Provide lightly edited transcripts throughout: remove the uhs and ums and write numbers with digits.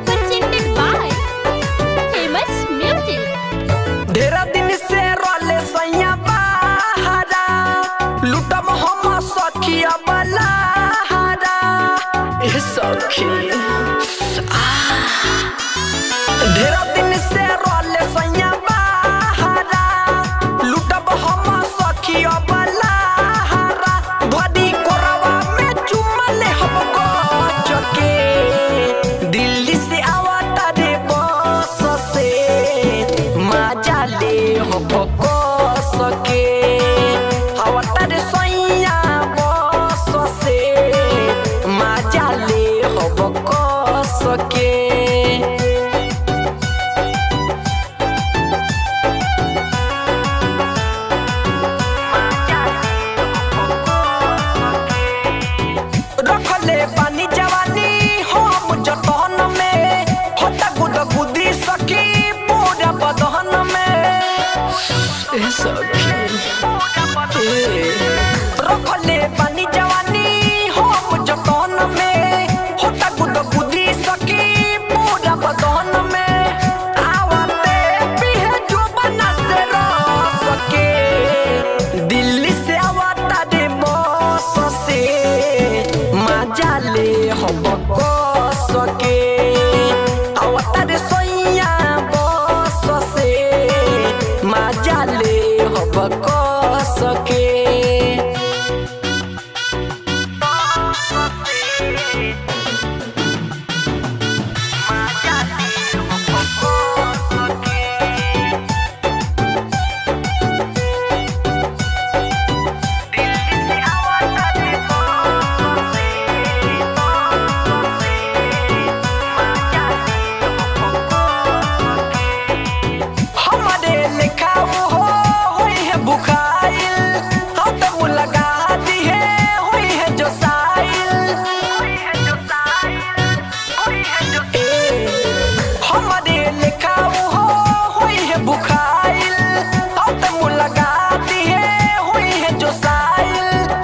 Presented by Famous Music। ढेरा दिन से रोले सैया बहारा लुटम हम सखिया बलाहारा ए सखी ढेरा दिन से रोले सैया बहारा लुटम हम सखिया बलाहारा भदी कोरवा में चुमले हमको चके दिल्ली से आवता रे बस से मजा ले हमको सके आवता रे सैया बस से मजा ले हमको सके रखले पानी जवानी हम जतन में होता गुद गुदी सखी पूरा बदहन में ए सखी रखले पानी जवानी हम जतन में होता गुद गुदी सखी पूरा बदहन में आवते पीहे जो बना से रह सके दिल्ली से आवता रे बस से मजा ले हमको सके आवता रे सैया बस से मजा ले हमको सके हमारे लिखा वो हुई है बुखाइल हम तो लगा दी है हुई है जो साइल हमारे लिखा वो हुई है बुखाइल हम तो लगा दी है हुई है जो साइल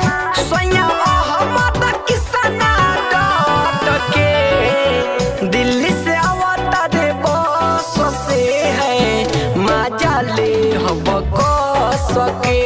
सोया हम किसना डट के दिल्ली से आवता रे बस से है मजा ले हमको सके।